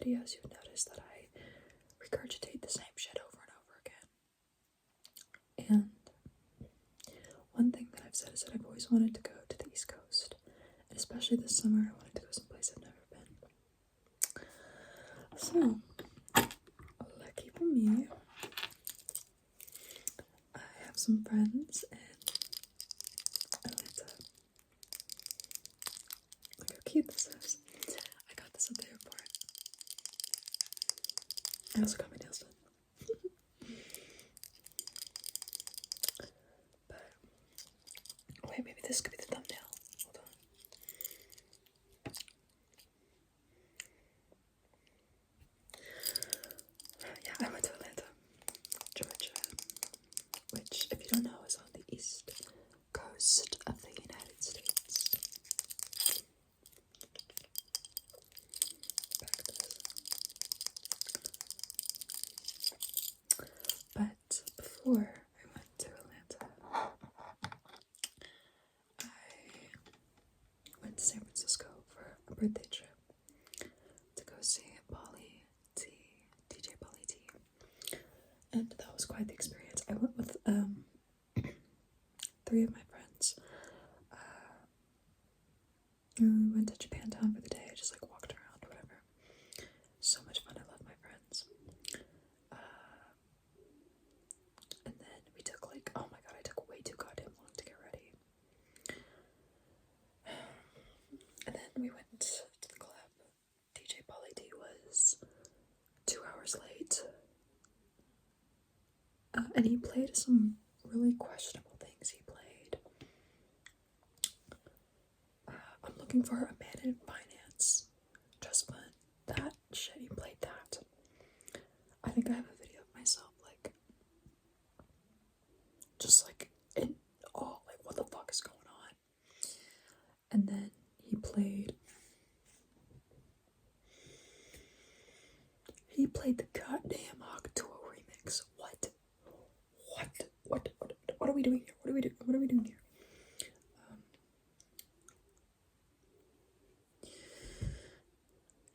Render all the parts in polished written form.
videos, you've noticed that I regurgitate the same shit over and over again. And one thing that I've said is that I've always wanted to go to the East Coast, and especially this summer, I wanted to go someplace I've never been. So, lucky for me, I have some friends in Atlanta. Look how cute this is. I got this at the airport. I also got my nails done. But, wait, maybe this could be the thumbnail. Hold on. Yeah, I went to Atlanta, Georgia, which, if you don't know, is on the east coast of the United States. Back to this. But before I went to Atlanta, I went to San Francisco for a birthday trip to go see DJ Polly T. And that was quite the experience. I went with 3 of my friends. And we went to Japantown for the day, just like walked around, whatever. So much fun. I love my friends. And then we took like, oh my god, I took way too goddamn long to get ready. And then we went to the club. DJ Polly D was 2 hours late. And he played some really questionable things. He played I'm looking for a man in finance. Just fun. That shit, he played that. I think I have a video of myself, like, just like in awe, like, what the fuck is going on? And then he played the goddamn Octo remix. What are we doing here? What are we doing here?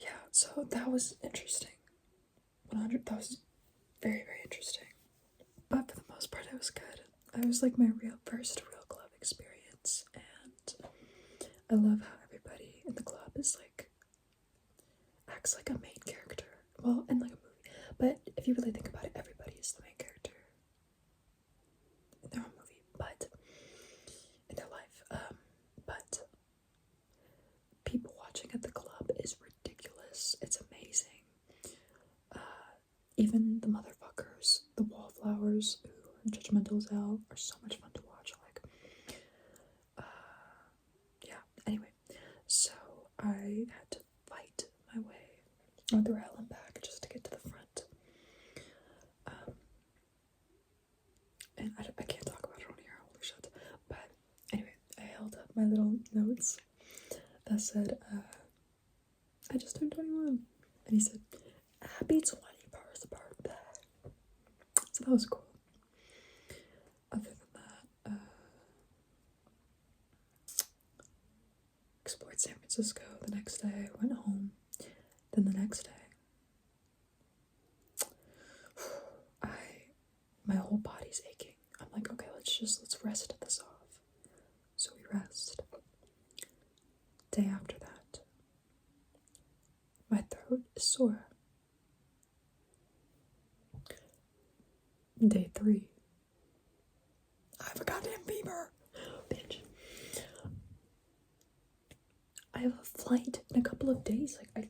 Yeah, so that was interesting. That was very, very interesting. But for the most part, it was good. It was like my first real club experience, and I love how everybody in the club is like, acts like a main character. Well, in like a movie. But if you really think about it, everybody is the main character in their own movie, but in their life. But people watching at the club is ridiculous. It's amazing. Even the motherfuckers, the wallflowers who are judgmental as hell, are so much fun to watch. Like, yeah. Anyway, so I had to fight my way through hell and back just to get to the front. And I can't talk about it on here, holy shit. But anyway, I held up my little notes that said, I just turned 21. And he said, happy 21st birthday. So that was cool. Other than that, explored San Francisco. The next day, went home. Then the next day, my whole body's aching. I'm like, okay, let's rest this off. So we rest. Day after that, my throat is sore. Day 3, I have a goddamn fever. Bitch. I have a flight in a couple of days. Like, I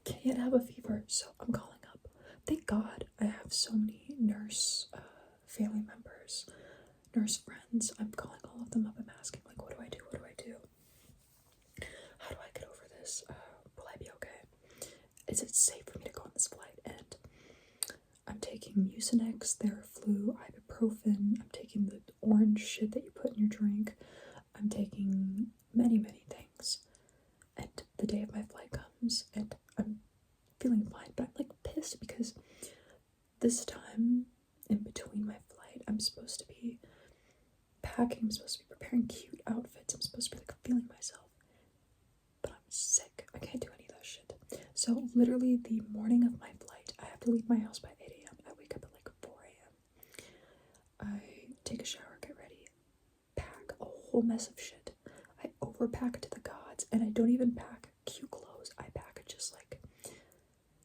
can't have a fever, so I'm calling up. Thank God I have so many nurse family members, nurse friends. I'm calling all of them up. I'm asking, like, what do I do? What do I do? How do I get over this? Will I be okay? Is it safe for me to go on this flight? And I'm taking Mucinex, Theraflu, ibuprofen. I'm taking the orange shit that you put in your drink. I'm taking many, many things. And the day of my flight comes, and I'm feeling fine, but I'm like pissed because this time in between my flight, I'm supposed to be packing, I'm supposed to be preparing cute outfits, I'm supposed to be like feeling myself, but I'm sick. I can't do any of that shit. So literally the morning of my flight, I have to leave my house by 8 a.m. I wake up at like 4 a.m. I take a shower, get ready, pack a whole mess of shit. I overpack to the gods, and I don't even pack cute clothes. I pack just like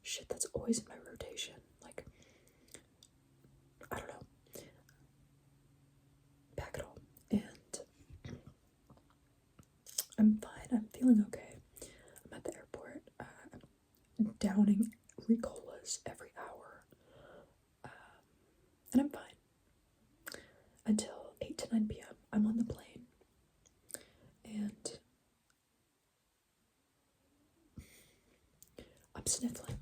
shit that's always in my rotation. Like, I don't know. Pack it all. And I'm fine. I'm feeling okay. I'm at the airport. I'm downing Ricolas every hour. And I'm fine. Until 8 to 9 p.m. I'm on the plane. And I'm sniffling.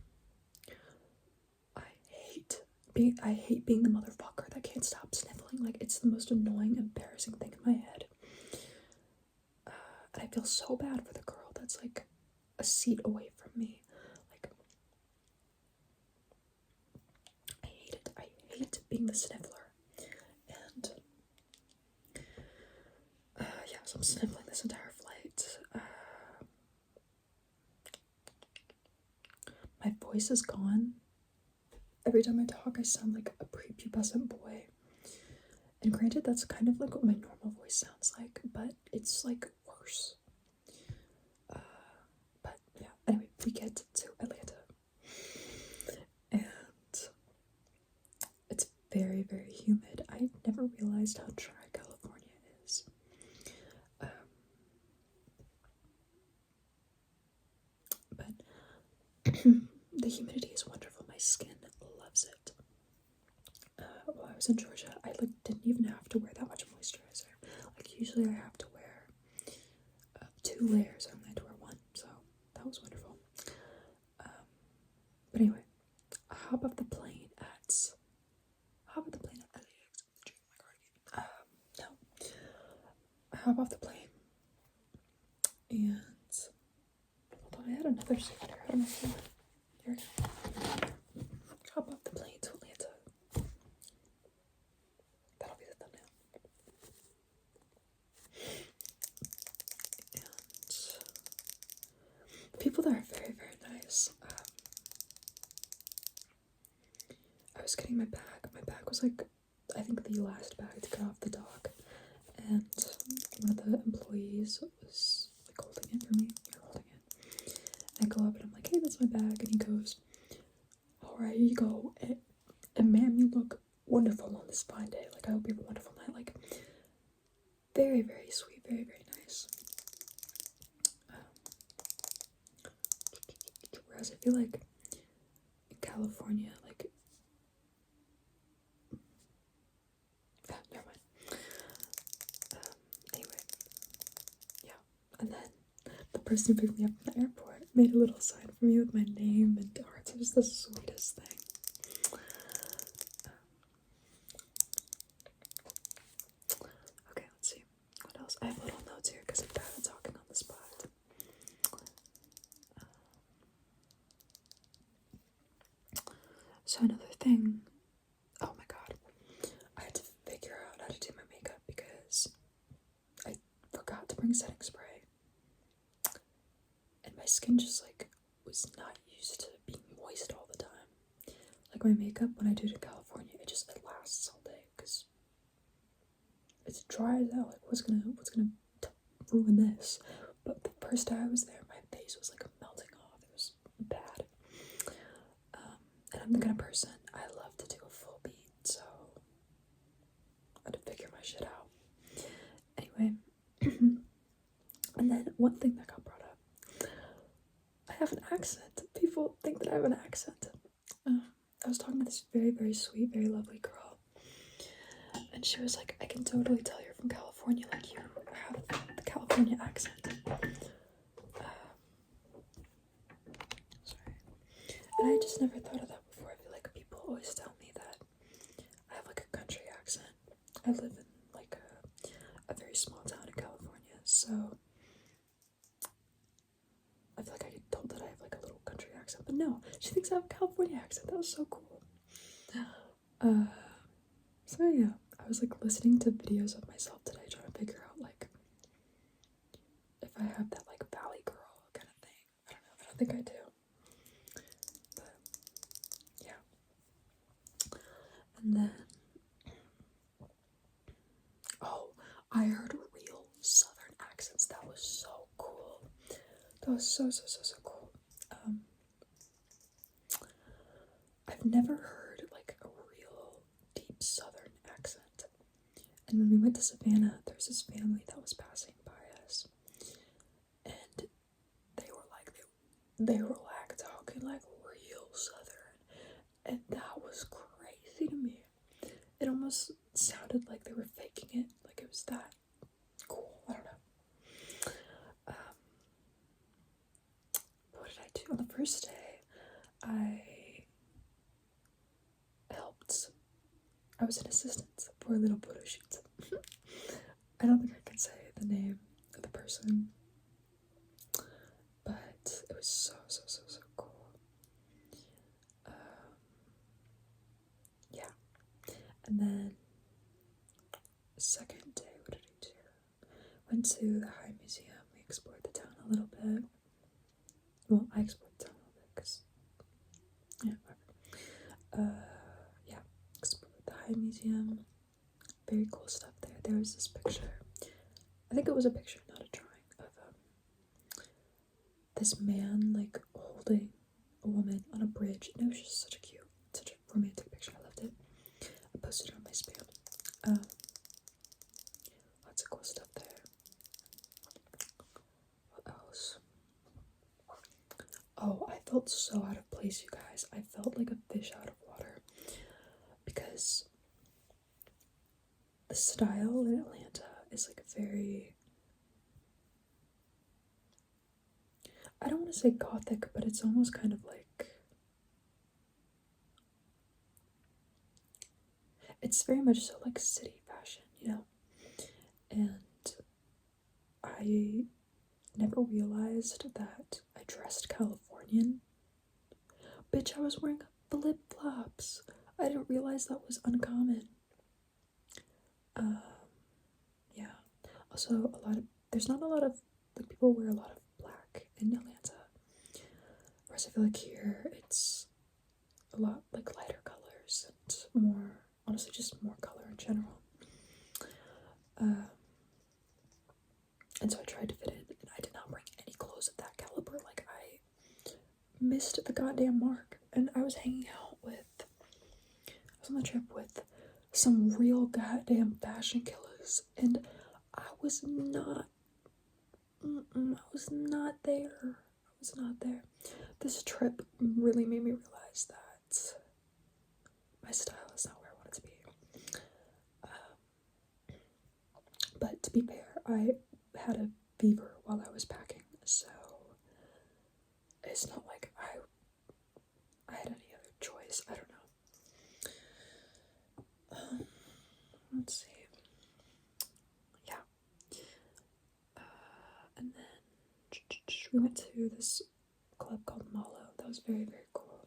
I hate being the motherfucker that can't stop sniffling. Like, it's the most annoying, embarrassing thing in my head. And I feel so bad for the girl that's like a seat away from me. Like, I hate it. I hate being the sniffler. And yeah, so I'm sniffling this entire flight. My voice is gone. Every time I talk, I sound like a prepubescent boy. And granted, that's kind of like what my normal voice sounds like, but it's like worse. But yeah, anyway, we get to Atlanta. And it's very, very humid. I never realized how dry California is. But the humidity is wonderful. My skin loves it. While I was in Georgia, I like didn't even have to wear that much moisturizer. Like, usually I have to wear 2 layers. I only had to wear 1, so that was wonderful. But anyway, I hop off the plane at LAX. No, I hop off the plane, and hold on, I had another secret. I don't know if here it is. Hop off the plane to Atlanta. That'll be the thumbnail. And people there are very, very nice. I was getting my bag. My bag was like, I think the last bag to get off the dock. And one of the employees was like holding it for me. You're holding it. And I go up and I'm like, hey, that's my bag. And he goes, alright, here you go. And ma'am, you look wonderful on this fine day. Like, I hope you have a wonderful night. Like, very, very sweet. Very, very nice. Whereas I feel like in California, like, never mind. Anyway, yeah. And then the person who picked me up from the airport made a little sign for me with my name and hearts. It was the sweetest thing. Okay, let's see. What else? I have little notes here because I'm bad at talking on the spot. So another thing. Oh my god. I had to figure out how to do my makeup because I forgot to bring setting spray. And my skin just like was not used to being moist all the time. Like, my makeup, when I do it in California, it lasts all day because it's dry as hell. Like, what's gonna ruin this? But the first day I was there, my face was like melting off. It was bad. And I'm the kind of person, I love to do a full beat, so I had to figure my shit out. Anyway, and then one thing that got brought up, I have an accent. People think that I have an accent. I was talking to this very, very sweet, very lovely girl, and she was like, I can totally tell you're from California, like, you have the California accent. Sorry. And I just never thought of that before. I feel like people always tell me that I have like a country accent. I live in like a very small town in California, so I feel like I get told that I have like a little country accent, but no, she thinks I have a California accent. That was so cool. So yeah, I was like listening to videos of myself today, trying to figure out like if I have that like Valley Girl kind of thing. I don't know. I don't think I do. That was so cool. I've never heard like a real deep Southern accent. And when we went to Savannah, there was this family that was passing by us, and they were like talking like real Southern, and that was crazy to me. It almost sounded like they were faking it, like it was that cool. I don't know. What did I do on the first day? I was an assistant for a little photo shoot. I don't think I can say the name of the person, but it was so cool. Yeah. And then second day, what did I do? Went to the High Museum. We explored the town a little bit. Well, I explored the town a little bit because, yeah, whatever. Yeah, explored the High Museum. Very cool stuff there. There was this picture. I think it was a picture, not a drawing, of this man like holding a woman on a bridge, and it was just such a romantic picture. I loved it. I posted it on my spam. Lots of cool stuff there. What else? Oh, I felt so out of place, you guys. I felt like a fish out of water because the style in Atlanta is like very, I don't want to say gothic, but it's almost kind of like, it's very much so like city fashion, you know? And I never realized that I dressed Californian. Bitch, I was wearing flip-flops. I didn't realize that was uncommon. Yeah. Also, there's not a lot of, like, people wear a lot of black in Atlanta. Whereas I feel like here, it's a lot, like, lighter colors and more, honestly, just more color in general. And so I tried to fit in, and I did not bring any clothes of that caliber. Like, I missed the goddamn mark. And I was on the trip with some real goddamn fashion killers, and I was not there. I was not there. This trip really made me realize that my style is not where I want it to be. But to be fair, I had a fever while I was packing, so it's not like I had any other choice. I don't know. Let's see. Yeah. And then we went to this club called Malo. That was very, very cool.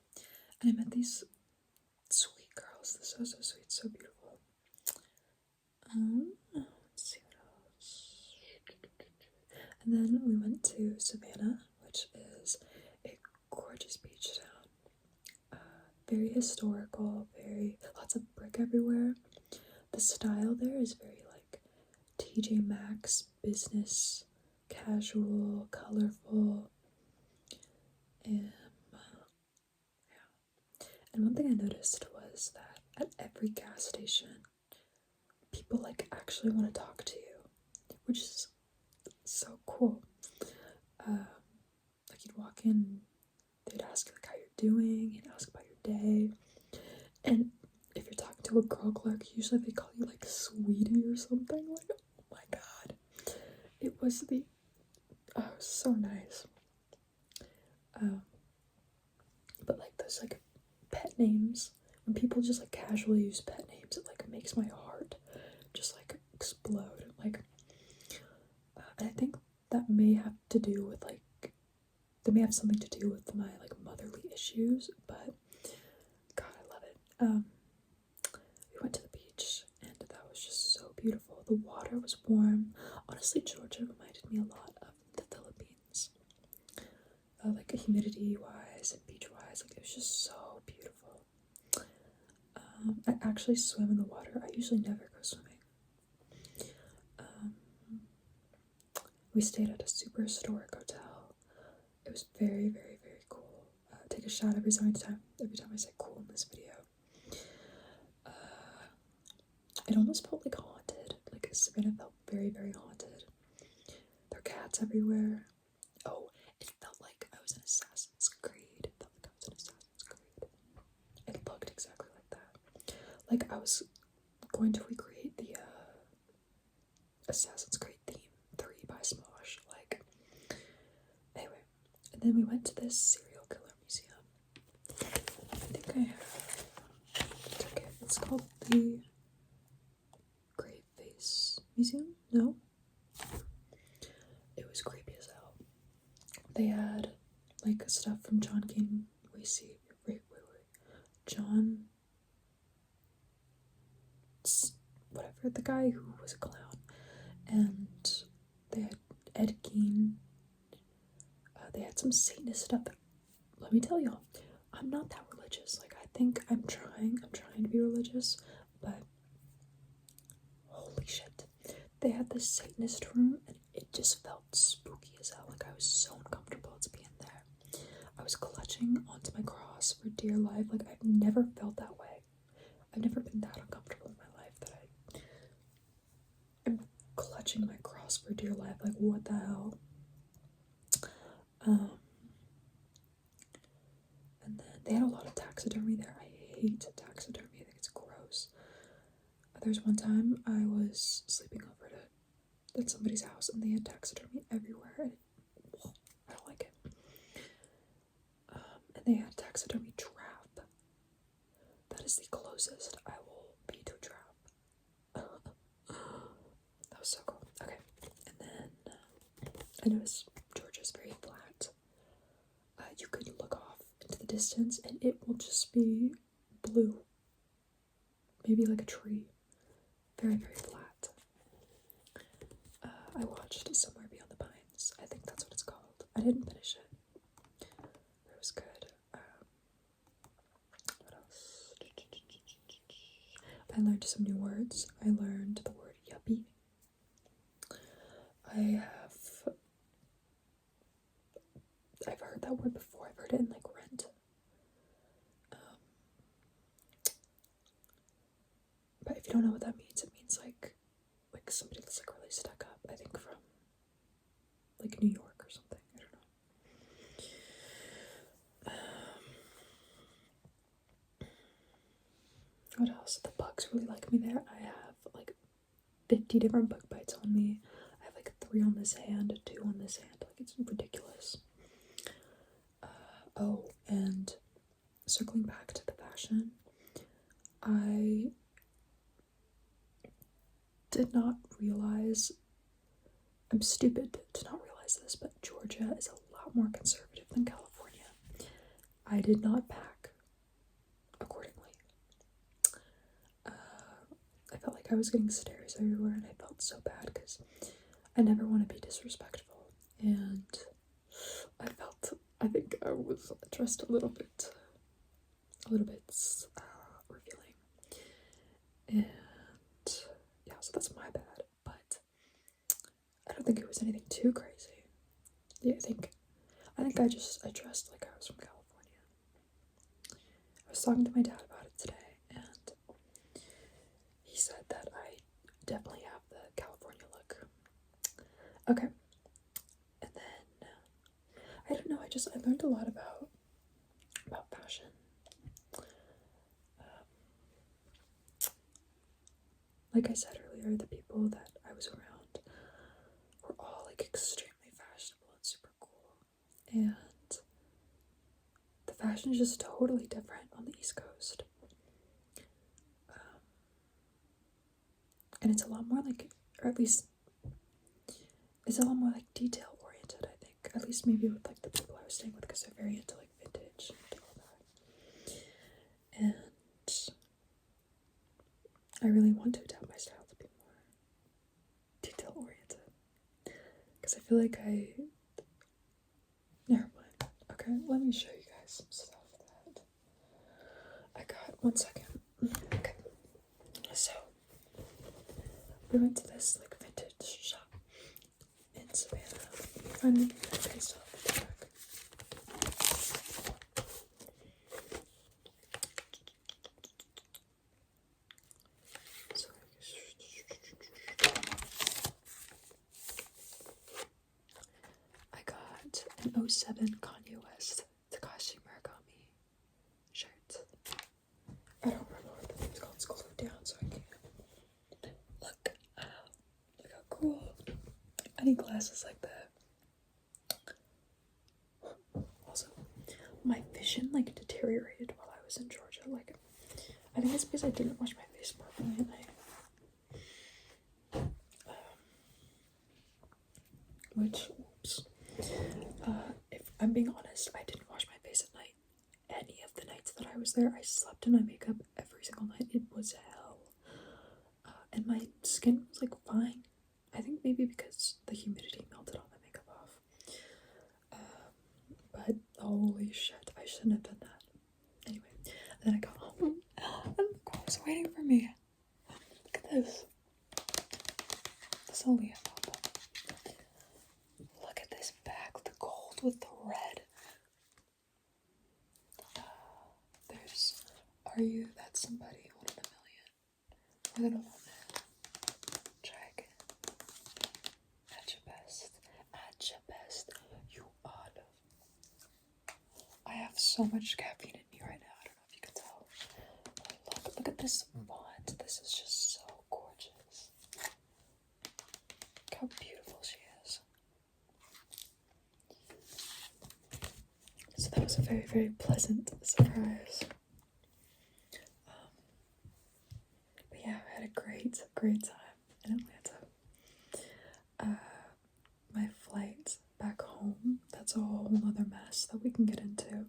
And I met these sweet girls. They're so sweet, so beautiful. Let's see what else. And then we went to Savannah, which is a gorgeous beach town. Very historical, lots of brick everywhere. The style there is very like TJ Maxx, business, casual, colorful, and yeah. And one thing I noticed was that at every gas station, people like actually want to talk to you, which is so cool. Like you'd walk in, they'd ask like how you're doing, and ask about your day, and if you're talking to a girl clerk, usually they call you like sweetie or something. Like, oh my god, it was so nice. But like those like pet names, when people just like casually use pet names, it like makes my heart just like explode. Like, and I think that may have to do with like, that may have something to do with my like motherly issues, but God, I love it. We went to the beach, and that was just so beautiful. The water was warm. Honestly, Georgia reminded me a lot of the Philippines, like humidity wise and beach wise. Like, it was just so beautiful. I actually swim in the water. I usually never go swimming. We stayed at a super historic hotel. It was very, very, very cool. Take a shot every time I say cool in this video. It almost felt like haunted. Like Savannah felt very, very haunted. There are cats everywhere. Oh, it felt like I was in Assassin's Creed. It felt like I was in Assassin's Creed. It looked exactly like that. Like I was going to recreate the Assassin's Creed theme 3 by Smosh. Like, anyway. And then we went to this serial killer museum. I think I have a ticket. It's called the Grave Face Museum? No? It was creepy as hell. They had, like, stuff from John King. Wait. John... whatever, the guy who was a clown. And they had Ed Gein. They had some Satanist stuff. Let me tell y'all, I'm not that religious. Like, I think I'm trying to be religious, but holy shit. They had this Satanist room, and it just felt spooky as hell. Like, I was so uncomfortable to be in there. I was clutching onto my cross for dear life. Like, I've never felt that way. I've never been that uncomfortable in my life that I'm clutching my cross for dear life. Like, what the hell? And then they had a lot of taxidermy there. I hate taxidermy. I think it's gross. There's one time I was sleeping over at somebody's house and they had taxidermy everywhere. And I don't like it. And they had taxidermy trap. That is the closest I will be to a trap. That was so cool. Okay. And then I noticed Georgia's very flat. You could look off into the distance and it will just be blue. Maybe like a tree. Very, very flat. I watched Somewhere Beyond the Pines. I think that's what it's called. I didn't finish it. It was good. What else? I learned some new words. I learned the word yuppie. I've heard that word before. I've heard it in like Rent. But if you don't know what that means, it means like somebody that's like really stuck up. I think from like New York or something. I don't know. What else? The bugs really like me there. I have like 50 different bug bites on me. I have like 3 on this hand, 2 on this hand. Like, it's ridiculous. Oh, and circling back to the fashion, I did not realize, I'm stupid to not realize this, but Georgia is a lot more conservative than California. I did not pack accordingly. I felt like I was getting stares everywhere, and I felt so bad because I never want to be disrespectful, and I think I was dressed a little bit revealing, and yeah, so that's my bad, but I don't think it was anything too crazy. Yeah, I think I dressed like I was from California. I was talking to my dad about it today, and he said that I definitely have the California look. Okay. And then I don't know, I learned a lot about fashion. Like I said earlier, the people that I was around were all like extremely fashionable and super cool. And the fashion is just totally different on the East Coast. And it's a lot more like, or at least it's a lot more like detail oriented, I think. At least maybe with like the people I was staying with, because they're very into like vintage and all that. And I really want to adapt my style to be more detail oriented, because I feel like never mind. Okay, let me show you guys some stuff that I got. One second. Okay, so we went to this like vintage shop in Savannah. Finally, okay, still have the tag. an '07 Kanye West Takashi Murakami shirt. I don't remember what the name's called. It's glued down, so I can't. Look how cool. I need glasses like that. Also, my vision like deteriorated while I was in Georgia. Like, I think it's because I didn't wash my face properly at night. Which, oops. If I'm being honest, I didn't wash my face at night. Any of the nights that I was there, I slept in my makeup every single night. It was hell. And my skin was like fine. I think maybe because the humidity melted all my makeup off. But holy shit, I shouldn't have done that. Anyway, and then I got home and look what was waiting for me. Look at this. This only a pop. Look at this bag, the gold with the red. There's Are You That Somebody, 1 in a million. More than a woman. Drag. At your best. At your best. You are love. I have so much caffeine in me right now. I don't know if you can tell. Look at this font. This is just so gorgeous. Look how beautiful she is. So that was a very, very pleasant surprise. But yeah, I had a great, great time in Atlanta. My flight back home, that's a whole other mess that we can get into.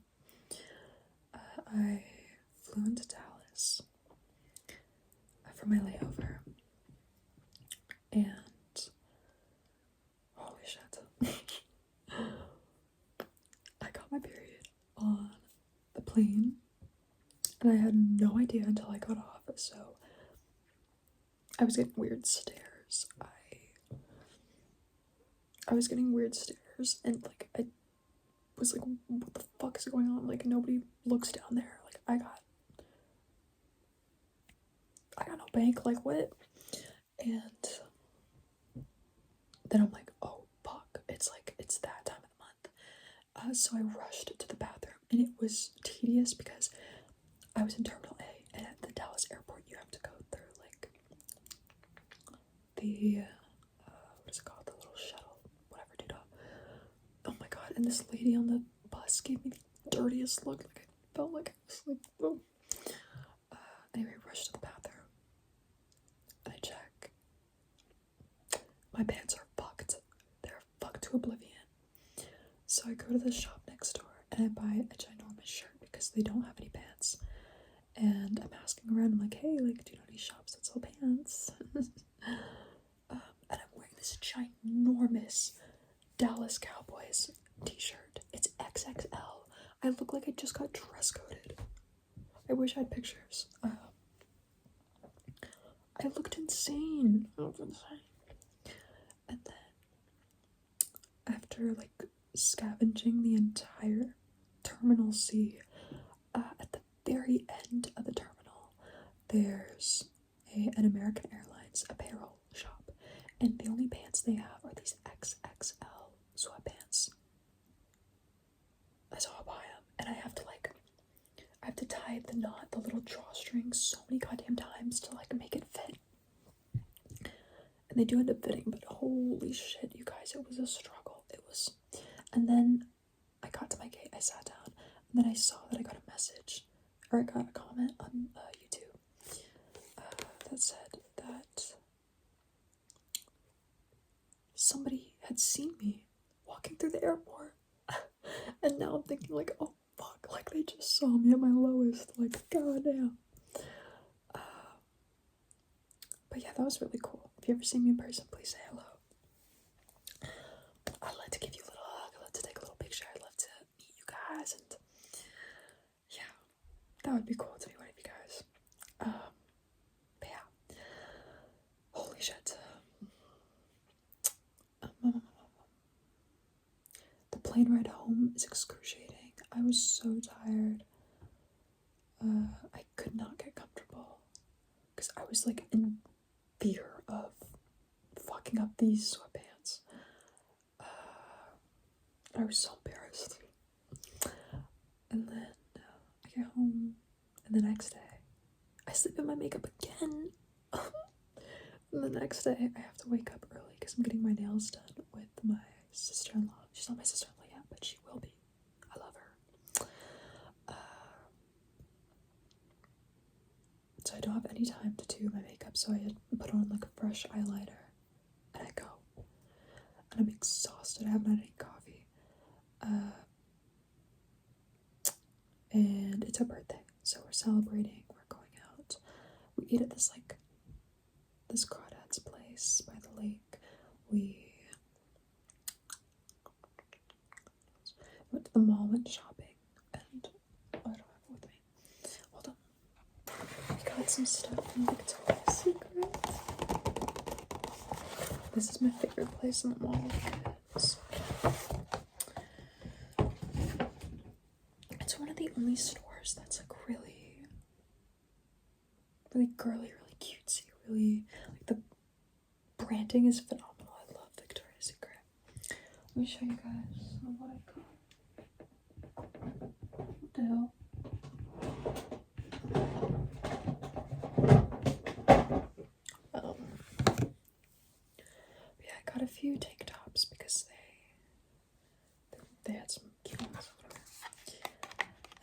I flew into Dallas for my layover, and holy shit. I got my period on the plane, and I had no idea until I got off, so I was getting weird stares. I was getting weird stares, and like I was like, what the fuck is going on? Like, nobody looks down there. Like, I got no bank, like what? And then I'm like, oh fuck, it's that time of the month. So I rushed to the bathroom, and it was tedious because I was in Terminal A, and at the Dallas airport you have to go through like the what is it called, the little shuttle, whatever, dude. Oh my god, and this lady on the bus gave me the dirtiest look. Like, I felt like I was like, whoa. Anyway, I rushed to the bathroom, and I check. My pants are fucked. They're fucked to oblivion. So I go to the shop next door, and I buy a ginormous shirt because they don't have any pants. And I'm asking around, I'm like, hey, like, do you know any shops that sell pants? And I'm wearing this ginormous Dallas Cowboys t-shirt. It's XXL. I look like I just got dress coded. I wish I had pictures. I looked insane. And then, after like scavenging the entire Terminal C, at the very end of the terminal, there's an American Airlines apparel shop, and the only pants they have are these XXL sweatpants. So I'll buy them, and I have to tie the knot, the little drawstring, so many goddamn times to like make it fit. And they do end up fitting, but holy shit, you guys, it was a struggle. It was, and then I got to my gate, I sat down, and then I saw that I got a message, or I got a comment on YouTube that said that somebody had seen me walking through the airport. And now I'm thinking like, oh fuck, like they just saw me at my lowest, like goddamn. But yeah, that was really cool. If you ever see me in person, please say hello. I'd love to give you a little hug, I'd love to take a little picture, I'd love to meet you guys, and yeah, that would be cool to meet one of you guys. But yeah, holy shit. The plane ride home is excruciating. I was so tired. I could not get comfortable because I was like in fear of fucking up these sweatpants. I was so And then I get home, and the next day, I sleep in my makeup again. And the next day, I have to wake up early because I'm getting my nails done with my sister-in-law. She's not my sister-in-law yet, but she will be. I love her. So I don't have any time to do my makeup, so I had put on like a fresh eyeliner, and I go. And I'm exhausted. I haven't had any coffee. And it's her birthday, so we're celebrating. We're going out. We eat at this crawdad's place by the lake. We went to the mall, went shopping, and I don't have it with me. Hold on. We got some stuff from Victoria's Secret. This is my favorite place in the mall because it's one of the only stores that's like really, really girly, really cutesy, really, like the branding is phenomenal. I love Victoria's Secret. Let me show you guys what I got. What the hell? Yeah, I got a few tank tops because they had some cute ones.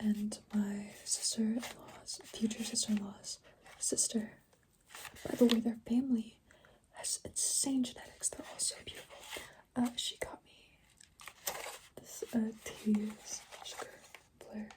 And my sister-in-law's, future sister-in-law's sister, by the way, their family has insane genetics. They're all so beautiful. She got me this tease sugar flare.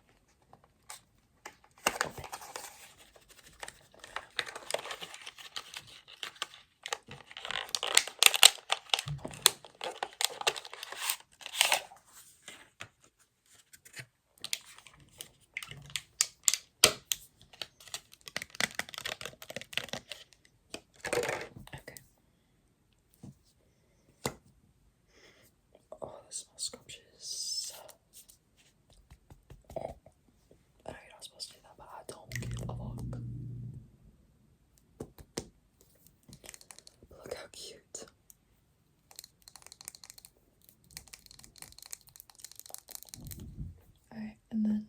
Oh, this smells scrumptious. I know you're not supposed to do that, but I don't give a fuck. But look how cute. Alright, and then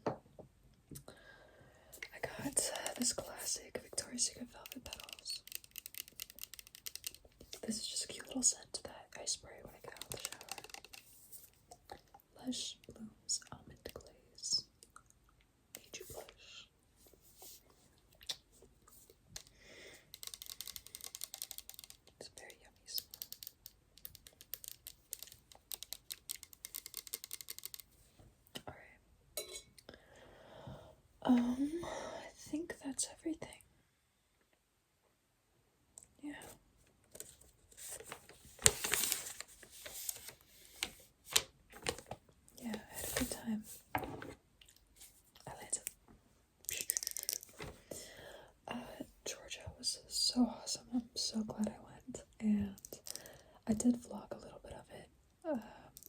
I got this classic Victoria's Secret Velvet Petals. This is just a cute little scent that I spray when I get out of the shower. Lush Blooms Almond Glaze. Made you blush. It's a very yummy smell. Alright. I think that's everything. Yeah. Yeah, I had a good time. I landed. Georgia was so awesome. I'm so glad I went. And I did vlog a little bit of it.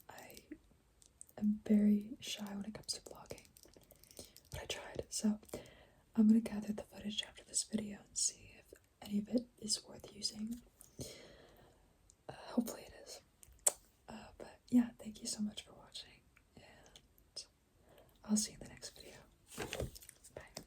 I am very shy when it comes to vlogging. But I tried. So I'm going to gather the footage after this video and see if any of it is worth using. Hopefully it is. But yeah, thank you so much for watching. And I'll see you in the next video. Bye.